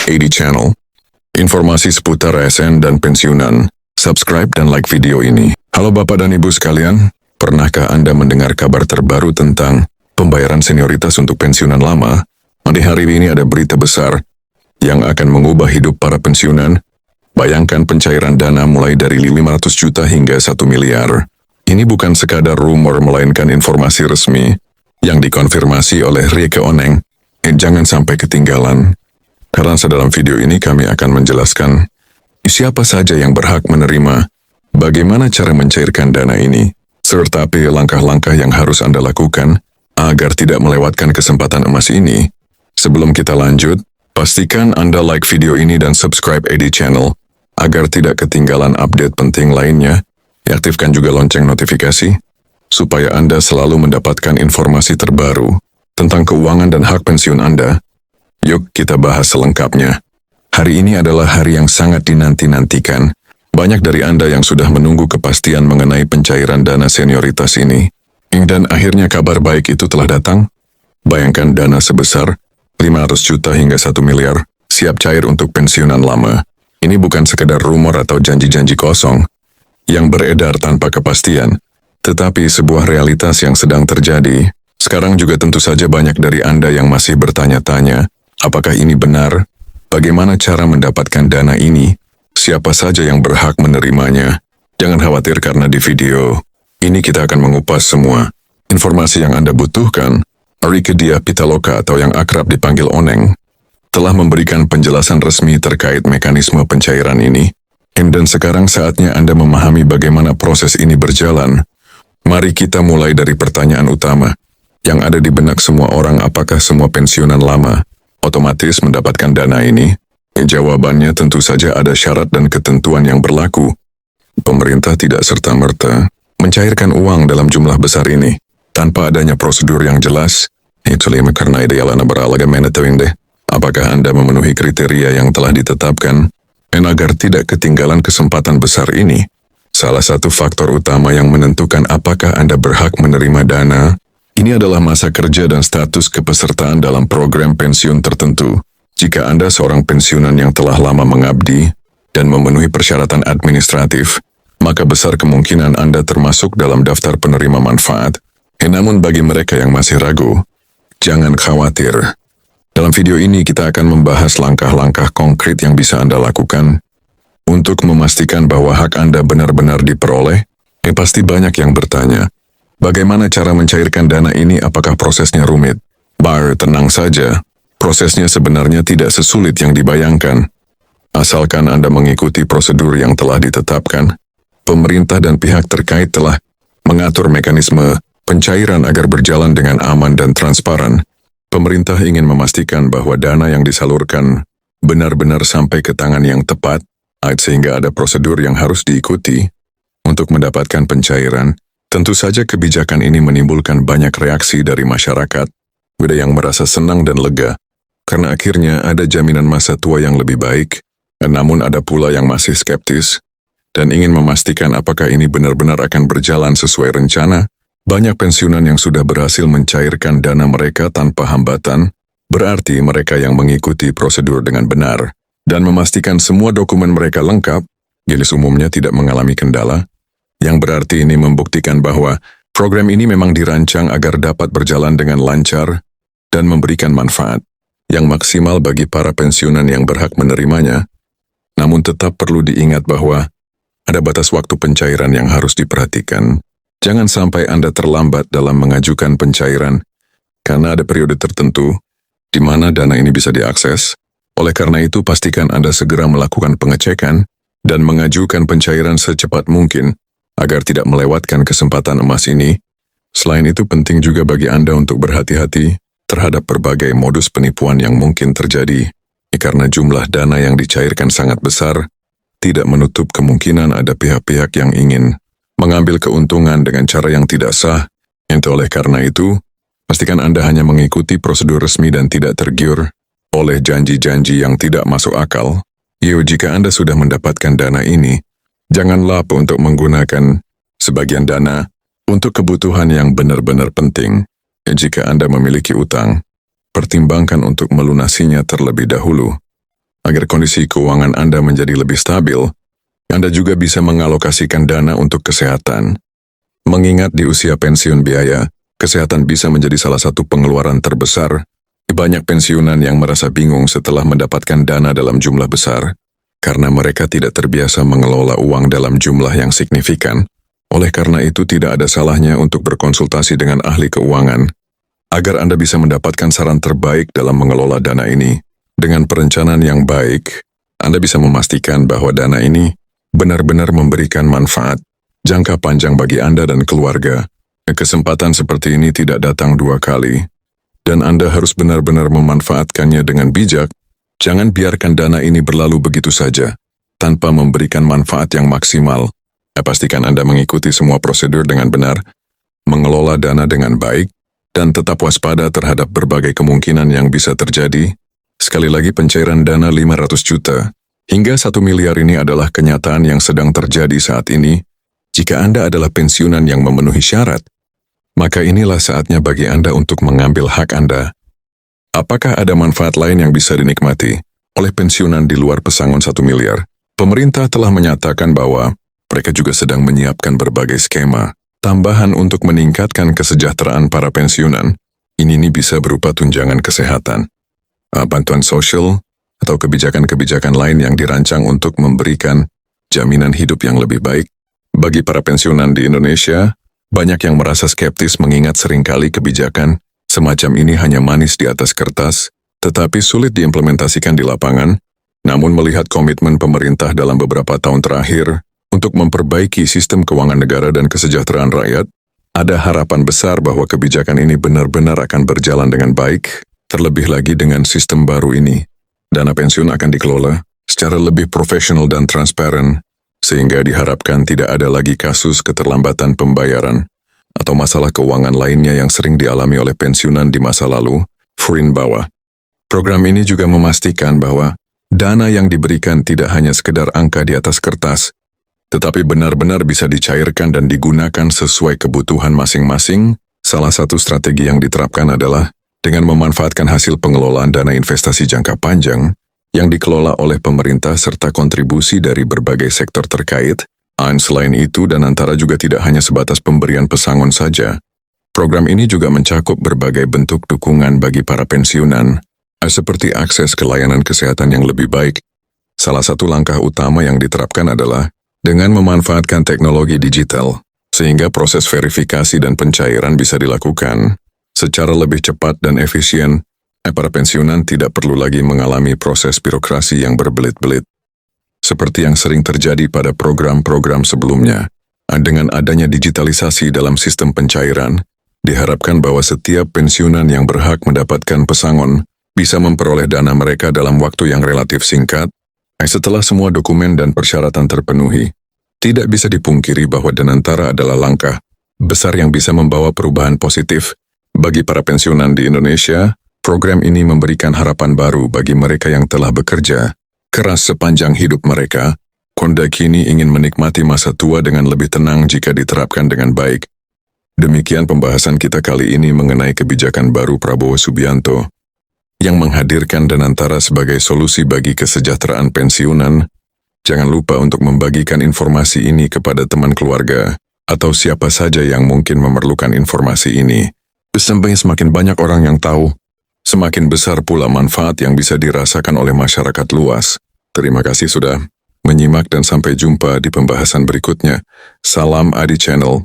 AD Channel. Informasi seputar ASN dan pensiunan. Subscribe dan like video ini. Halo Bapak dan Ibu sekalian, pernahkah Anda mendengar kabar terbaru tentang pembayaran senioritas untuk pensiunan lama? Di hari ini ada berita besar yang akan mengubah hidup para pensiunan. Bayangkan pencairan dana mulai dari 500 juta hingga 1 miliar. Ini bukan sekadar rumor melainkan informasi resmi yang dikonfirmasi oleh Rieke Oneng. Jangan sampai ketinggalan. Karena dalam video ini kami akan menjelaskan siapa saja yang berhak menerima, bagaimana cara mencairkan dana ini, serta langkah-langkah yang harus Anda lakukan agar tidak melewatkan kesempatan emas ini. Sebelum kita lanjut, pastikan Anda like video ini dan subscribe AD Channel agar tidak ketinggalan update penting lainnya. Aktifkan juga lonceng notifikasi supaya Anda selalu mendapatkan informasi terbaru tentang keuangan dan hak pensiun Anda. Yuk kita bahas selengkapnya. Hari ini adalah hari yang sangat dinanti-nantikan. Banyak dari Anda yang sudah menunggu kepastian mengenai pencairan dana senioritas ini. Dan akhirnya kabar baik itu telah datang. Bayangkan dana sebesar 500 juta hingga 1 miliar siap cair untuk pensiunan lama. Ini bukan sekedar rumor atau janji-janji kosong yang beredar tanpa kepastian, tetapi sebuah realitas yang sedang terjadi. Sekarang juga tentu saja banyak dari Anda yang masih bertanya-tanya, apakah ini benar? Bagaimana cara mendapatkan dana ini? Siapa saja yang berhak menerimanya? Jangan khawatir karena di video ini kita akan mengupas semua informasi yang Anda butuhkan. Rieke Diah Pitaloka atau yang akrab dipanggil Oneng telah memberikan penjelasan resmi terkait mekanisme pencairan ini. Dan sekarang saatnya Anda memahami bagaimana proses ini berjalan. Mari kita mulai dari pertanyaan utama yang ada di benak semua orang, apakah semua pensiunan lama otomatis mendapatkan dana ini? Jawabannya tentu saja ada syarat dan ketentuan yang berlaku. Pemerintah tidak serta-merta mencairkan uang dalam jumlah besar ini tanpa adanya prosedur yang jelas. Itulah karena ideal Anda beralaga menetawin deh. Apakah Anda memenuhi kriteria yang telah ditetapkan? Dan agar tidak ketinggalan kesempatan besar ini, salah satu faktor utama yang menentukan apakah Anda berhak menerima dana, ini adalah masa kerja dan status kepesertaan dalam program pensiun tertentu. Jika Anda seorang pensiunan yang telah lama mengabdi dan memenuhi persyaratan administratif, maka besar kemungkinan Anda termasuk dalam daftar penerima manfaat. Namun bagi mereka yang masih ragu, jangan khawatir. Dalam video ini kita akan membahas langkah-langkah konkret yang bisa Anda lakukan untuk memastikan bahwa hak Anda benar-benar diperoleh. Pasti banyak yang bertanya, bagaimana cara mencairkan dana ini? Apakah prosesnya rumit? Tenang saja, prosesnya sebenarnya tidak sesulit yang dibayangkan. Asalkan Anda mengikuti prosedur yang telah ditetapkan, pemerintah dan pihak terkait telah mengatur mekanisme pencairan agar berjalan dengan aman dan transparan. Pemerintah ingin memastikan bahwa dana yang disalurkan benar-benar sampai ke tangan yang tepat, sehingga ada prosedur yang harus diikuti untuk mendapatkan pencairan. Tentu saja kebijakan ini menimbulkan banyak reaksi dari masyarakat, ada yang merasa senang dan lega, karena akhirnya ada jaminan masa tua yang lebih baik, namun ada pula yang masih skeptis, dan ingin memastikan apakah ini benar-benar akan berjalan sesuai rencana. Banyak pensiunan yang sudah berhasil mencairkan dana mereka tanpa hambatan, berarti mereka yang mengikuti prosedur dengan benar, dan memastikan semua dokumen mereka lengkap, jenis umumnya tidak mengalami kendala, yang berarti ini membuktikan bahwa program ini memang dirancang agar dapat berjalan dengan lancar dan memberikan manfaat yang maksimal bagi para pensiunan yang berhak menerimanya. Namun tetap perlu diingat bahwa ada batas waktu pencairan yang harus diperhatikan. Jangan sampai Anda terlambat dalam mengajukan pencairan, karena ada periode tertentu di mana dana ini bisa diakses. Oleh karena itu, pastikan Anda segera melakukan pengecekan dan mengajukan pencairan secepat mungkin agar tidak melewatkan kesempatan emas ini. Selain itu, penting juga bagi Anda untuk berhati-hati terhadap berbagai modus penipuan yang mungkin terjadi, karena jumlah dana yang dicairkan sangat besar, tidak menutup kemungkinan ada pihak-pihak yang ingin mengambil keuntungan dengan cara yang tidak sah. Oleh karena itu, pastikan Anda hanya mengikuti prosedur resmi dan tidak tergiur oleh janji-janji yang tidak masuk akal. Jika Anda sudah mendapatkan dana ini, jangan lupa untuk menggunakan sebagian dana untuk kebutuhan yang benar-benar penting. Jika Anda memiliki utang, pertimbangkan untuk melunasinya terlebih dahulu. Agar kondisi keuangan Anda menjadi lebih stabil, Anda juga bisa mengalokasikan dana untuk kesehatan. Mengingat di usia pensiun biaya, kesehatan bisa menjadi salah satu pengeluaran terbesar. Banyak pensiunan yang merasa bingung setelah mendapatkan dana dalam jumlah besar, karena mereka tidak terbiasa mengelola uang dalam jumlah yang signifikan. Oleh karena itu tidak ada salahnya untuk berkonsultasi dengan ahli keuangan, agar Anda bisa mendapatkan saran terbaik dalam mengelola dana ini. Dengan perencanaan yang baik, Anda bisa memastikan bahwa dana ini benar-benar memberikan manfaat jangka panjang bagi Anda dan keluarga. Kesempatan seperti ini tidak datang dua kali, dan Anda harus benar-benar memanfaatkannya dengan bijak. Jangan biarkan dana ini berlalu begitu saja, tanpa memberikan manfaat yang maksimal. Pastikan Anda mengikuti semua prosedur dengan benar, mengelola dana dengan baik, dan tetap waspada terhadap berbagai kemungkinan yang bisa terjadi. Sekali lagi, pencairan dana 500 juta hingga 1 miliar ini adalah kenyataan yang sedang terjadi saat ini. Jika Anda adalah pensiunan yang memenuhi syarat, maka inilah saatnya bagi Anda untuk mengambil hak Anda. Apakah ada manfaat lain yang bisa dinikmati oleh pensiunan di luar pesangon 1 miliar? Pemerintah telah menyatakan bahwa mereka juga sedang menyiapkan berbagai skema tambahan untuk meningkatkan kesejahteraan para pensiunan. Ini bisa berupa tunjangan kesehatan, bantuan sosial, atau kebijakan-kebijakan lain yang dirancang untuk memberikan jaminan hidup yang lebih baik. Bagi para pensiunan di Indonesia, banyak yang merasa skeptis mengingat seringkali kebijakan semacam ini hanya manis di atas kertas, tetapi sulit diimplementasikan di lapangan. Namun melihat komitmen pemerintah dalam beberapa tahun terakhir untuk memperbaiki sistem keuangan negara dan kesejahteraan rakyat, ada harapan besar bahwa kebijakan ini benar-benar akan berjalan dengan baik. Terlebih lagi dengan sistem baru ini, dana pensiun akan dikelola secara lebih profesional dan transparan, sehingga diharapkan tidak ada lagi kasus keterlambatan pembayaran atau masalah keuangan lainnya yang sering dialami oleh pensiunan di masa lalu. Furin bawah. Program ini juga memastikan bahwa dana yang diberikan tidak hanya sekedar angka di atas kertas, tetapi benar-benar bisa dicairkan dan digunakan sesuai kebutuhan masing-masing. Salah satu strategi yang diterapkan adalah dengan memanfaatkan hasil pengelolaan dana investasi jangka panjang yang dikelola oleh pemerintah serta kontribusi dari berbagai sektor terkait. Selain itu, Danantara juga tidak hanya sebatas pemberian pesangon saja. Program ini juga mencakup berbagai bentuk dukungan bagi para pensiunan, seperti akses ke layanan kesehatan yang lebih baik. Salah satu langkah utama yang diterapkan adalah dengan memanfaatkan teknologi digital, sehingga proses verifikasi dan pencairan bisa dilakukan secara lebih cepat dan efisien. Para pensiunan tidak perlu lagi mengalami proses birokrasi yang berbelit-belit, seperti yang sering terjadi pada program-program sebelumnya. Dengan adanya digitalisasi dalam sistem pencairan, diharapkan bahwa setiap pensiunan yang berhak mendapatkan pesangon bisa memperoleh dana mereka dalam waktu yang relatif singkat. Setelah semua dokumen dan persyaratan terpenuhi, tidak bisa dipungkiri bahwa Danantara adalah langkah besar yang bisa membawa perubahan positif bagi para pensiunan di Indonesia. Program ini memberikan harapan baru bagi mereka yang telah bekerja keras sepanjang hidup mereka. Konda kini ingin menikmati masa tua dengan lebih tenang jika diterapkan dengan baik. Demikian pembahasan kita kali ini mengenai kebijakan baru Prabowo Subianto yang menghadirkan Danantara sebagai solusi bagi kesejahteraan pensiunan. Jangan lupa untuk membagikan informasi ini kepada teman keluarga atau siapa saja yang mungkin memerlukan informasi ini. Sampai semakin banyak orang yang tahu, semakin besar pula manfaat yang bisa dirasakan oleh masyarakat luas. Terima kasih sudah menyimak dan sampai jumpa di pembahasan berikutnya. Salam Adi Channel.